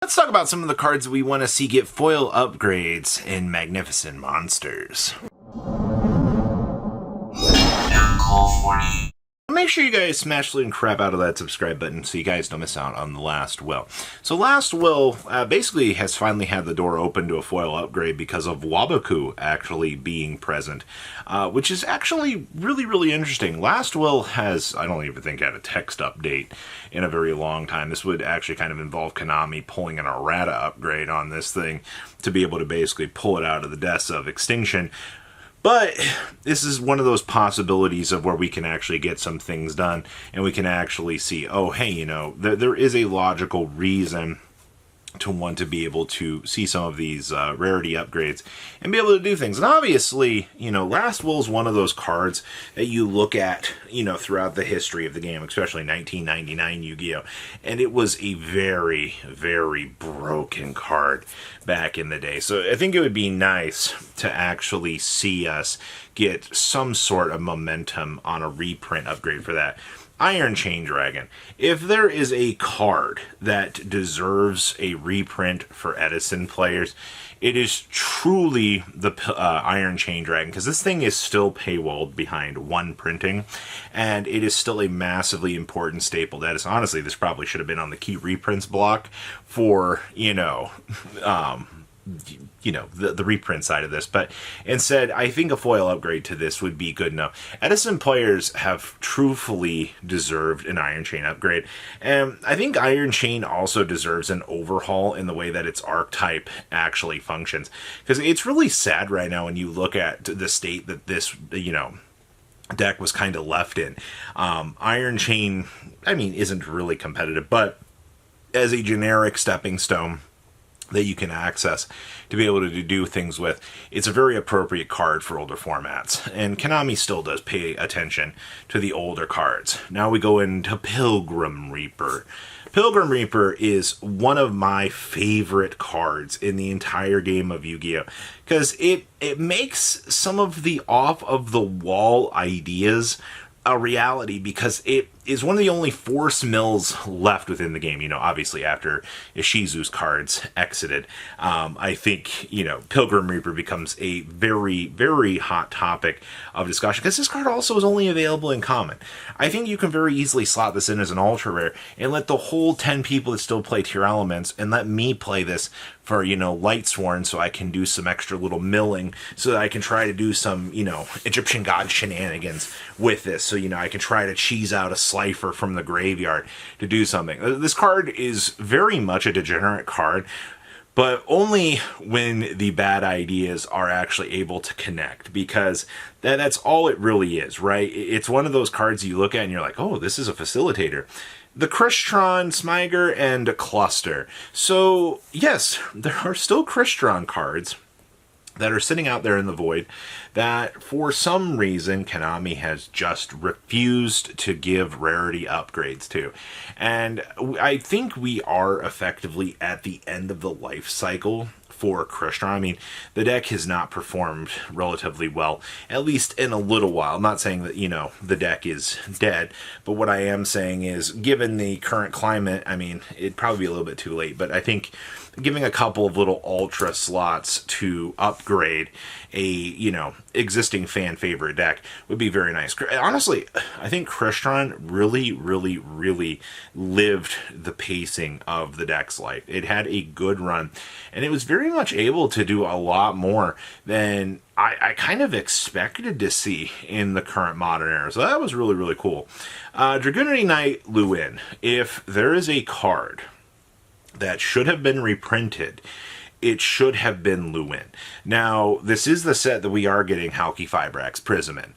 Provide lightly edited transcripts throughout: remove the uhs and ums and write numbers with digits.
Let's talk about some of the cards we want to see get foil upgrades in Magnificent Monsters. Make sure you guys smash the crap out of that subscribe button so you guys don't miss out on the Last Will. So Last Will basically has finally had the door open to a foil upgrade because of Waboku actually being present, which is actually really interesting. Last Will has, I don't even think, had a text update in a very long time. This would actually kind of involve Konami pulling an errata upgrade on this thing to be able to basically pull it out of the depths of extinction. But this is one of those possibilities of where we can actually get some things done, and we can actually see, oh, hey, you know, there is a logical reason to want to be able to see some of these rarity upgrades and be able to do things. And obviously, you know, Last Will is one of those cards that you look at, you know, throughout the history of the game, especially 1999 Yu-Gi-Oh! And it was a very broken card back in the day. So I think it would be nice to actually see us get some sort of momentum on a reprint upgrade for that. Iron Chain Dragon. If there is a card that deserves a reprint for Edison players, it is truly the Iron Chain Dragon, because this thing is still paywalled behind one printing, and it is still a massively important staple. That is, honestly, this probably should have been on the key reprints block for, you know, the reprint side of this, but instead I think a foil upgrade to this would be good enough. Edison players have truthfully deserved an Iron Chain upgrade, and I think Iron Chain also deserves an overhaul in the way that its archetype actually functions, because it's really sad right now when you look at the state that this, you know, deck was kind of left in. Iron Chain, I mean, isn't really competitive, but as a generic stepping stone that you can access to be able to do things with, it's a very appropriate card for older formats. And Konami still does pay attention to the older cards. Now we go into Pilgrim Reaper. Pilgrim Reaper is one of my favorite cards in the entire game of Yu-Gi-Oh! Because it makes some of the off-of-the-wall ideas a reality, because it is one of the only force mills left within the game. You know, obviously after Ishizu's cards exited, I think, you know, Pilgrim Reaper becomes a very hot topic of discussion, because this card also is only available in common. I think you can very easily slot this in as an ultra rare and let the whole 10 people that still play tier elements, and let me play this for, you know, Lightsworn, so I can do some extra little milling, so that I can try to do some, you know, Egyptian god shenanigans with this. So, you know, I can try to cheese out a Slifer from the graveyard to do something. This card is very much a degenerate card, but only when the bad ideas are actually able to connect, because that's all it really is, right? It's one of those cards you look at and you're like, oh, this is a facilitator. The Crystron, Smyger, and Cluster. So, yes, there are still Crystron cards that are sitting out there in the void that for some reason Konami has just refused to give rarity upgrades to. And I think we are effectively at the end of the life cycle for Crystron. I mean, the deck has not performed relatively well, at least in a little while. I'm not saying that, you know, the deck is dead, but what I am saying is, given the current climate, I mean, it'd probably be a little bit too late, but I think giving a couple of little ultra slots to upgrade a, you know, existing fan favorite deck would be very nice. Honestly, I think Crystron really lived the pacing of the deck's life. It had a good run, and it was very much able to do a lot more than I kind of expected to see in the current modern era. So that was really cool. Dragunity Knight Luin. If there is a card that should have been reprinted, it should have been Luin. Now, this is the set that we are getting Halki Fibrax Prism in,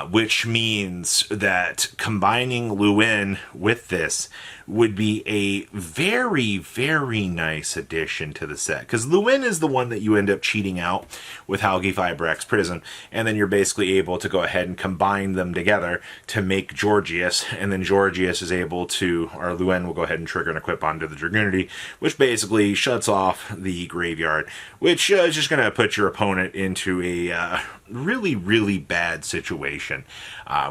which means that combining Luin with this would be a very nice addition to the set. Because Luin is the one that you end up cheating out with Halki Fibrax Prism, and then you're basically able to go ahead and combine them together to make Georgius, and then Georgius is able to, or Luin will go ahead and trigger and equip onto the Dragunity, which basically shuts off the graveyard, which is just going to put your opponent into a really bad situation,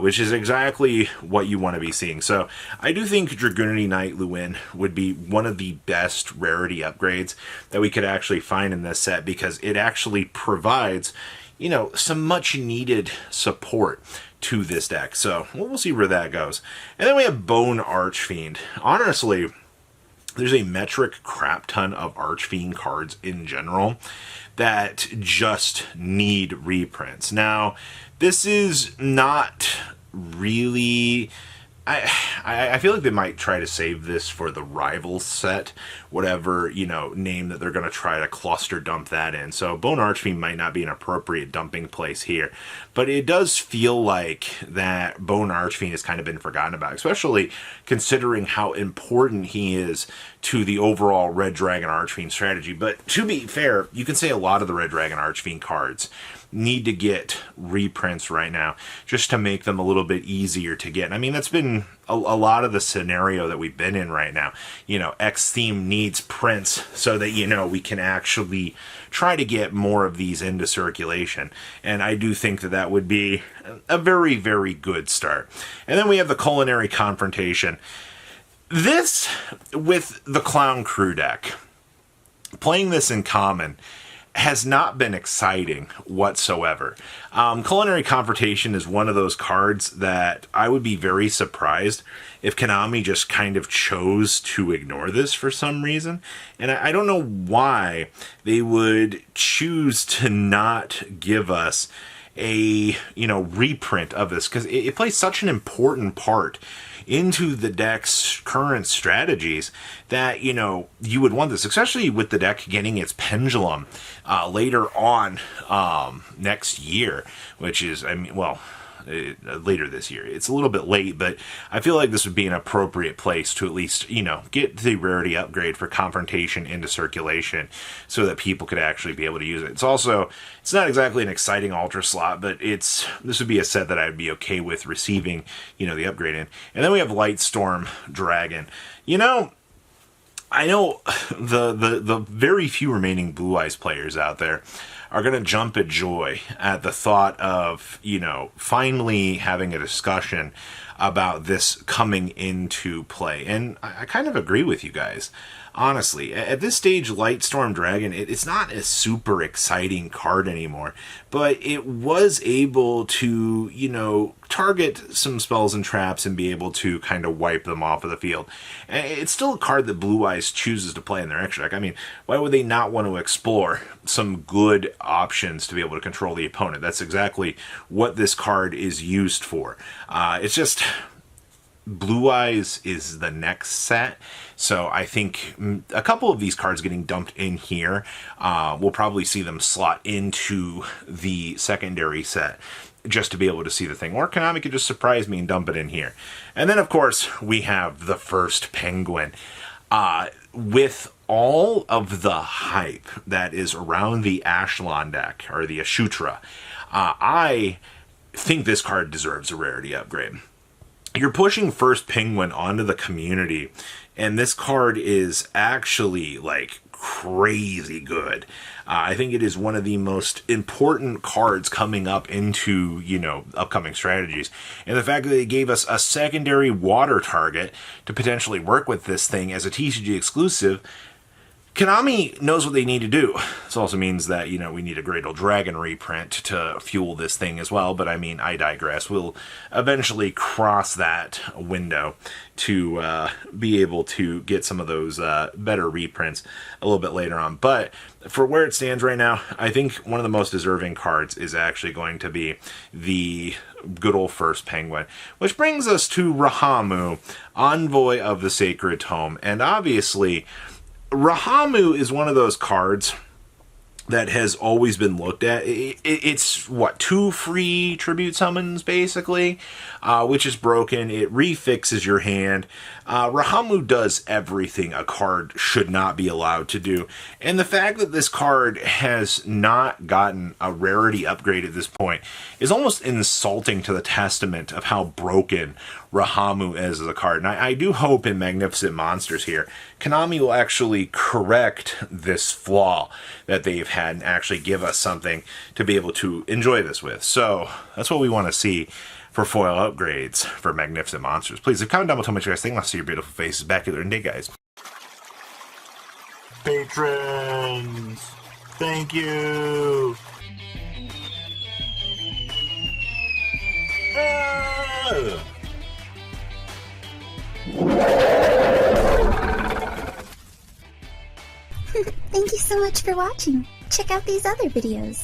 which is exactly what you want to be seeing. So I do think Dragunity Rarity Knight Luin would be one of the best rarity upgrades that we could actually find in this set, because it actually provides, you know, some much needed support to this deck. So we'll see where that goes. And then we have Bone Archfiend. Honestly, there's a metric crap ton of Archfiend cards in general that just need reprints. Now, this is not really... I feel like they might try to save this for the rival set, whatever, you know, name that they're going to try to cluster dump that in. So Bone Archfiend might not be an appropriate dumping place here, but it does feel like that Bone Archfiend has kind of been forgotten about, especially considering how important he is to the overall Red Dragon Archfiend strategy. But to be fair, you can say a lot of the Red Dragon Archfiend cards need to get reprints right now just to make them a little bit easier to get. I mean, that's been a lot of the scenario that we've been in right now. You know, X theme needs prints so that, you know, we can actually try to get more of these into circulation. And I do think that that would be a very, very good start. And then we have the Culinary Confrontation. This, with the Clown Crew deck, playing this in common has not been exciting whatsoever. Culinary Confrontation is one of those cards that I would be very surprised if Konami just kind of chose to ignore this for some reason. And I don't know why they would choose to not give us a, you know, reprint of this, because it plays such an important part into the deck's current strategies that, you know, you would want this, especially with the deck getting its Pendulum later on next year, which is, I mean, well, later this year. It's a little bit late, but I feel like this would be an appropriate place to at least, you know, get the rarity upgrade for Confrontation into circulation so that people could actually be able to use it. It's also, it's not exactly an exciting Ultra slot, but this would be a set that I'd be okay with receiving, you know, the upgrade in. And then we have Lightstorm Dragon. You know, I know the very few remaining Blue Eyes players out there are going to jump at joy at the thought of, you know, finally having a discussion about this coming into play. And I kind of agree with you guys. Honestly, at this stage, Lightstorm Dragon, it's not a super exciting card anymore, but it was able to, you know, target some spells and traps and be able to kind of wipe them off of the field. And it's still a card that Blue Eyes chooses to play in their extra deck. I mean, why would they not want to explore some good options to be able to control the opponent? That's exactly what this card is used for. It's just... Blue Eyes is the next set, so I think a couple of these cards getting dumped in here, we'll probably see them slot into the secondary set just to be able to see the thing. Or Konami could just surprise me and dump it in here. And then, of course, we have the first Penguin. With all of the hype that is around the Ashlon deck, or the Ashutra, I think this card deserves a rarity upgrade. You're pushing first Penguin onto the community, and this card is actually, like, crazy good. I think it is one of the most important cards coming up into, you know, upcoming strategies. And the fact that they gave us a secondary water target to potentially work with this thing as a TCG exclusive, Konami knows what they need to do. This also means that, you know, we need a Great Old Dragon reprint to fuel this thing as well, but I mean, I digress. We'll eventually cross that window to be able to get some of those better reprints a little bit later on. But for where it stands right now, I think one of the most deserving cards is actually going to be the good old first Penguin, which brings us to Rahamu, Envoy of the Sacred Tome. And obviously, Rahamu is one of those cards that has always been looked at. It's, what, 2 free tribute summons, basically, which is broken. It refixes your hand. Rahamu does everything a card should not be allowed to do. And the fact that this card has not gotten a rarity upgrade at this point is almost insulting to the testament of how broken Rahamu is as a card. And I do hope in Magnificent Monsters here, Konami will actually correct this flaw that they've had and actually give us something to be able to enjoy this with. So that's what we want to see for foil upgrades for magnificent monsters. Please leave a comment down below, tell me what you guys think. I'll see your beautiful faces back at the day, guys. Patrons, thank you. Thank you so much for watching. Check out these other videos.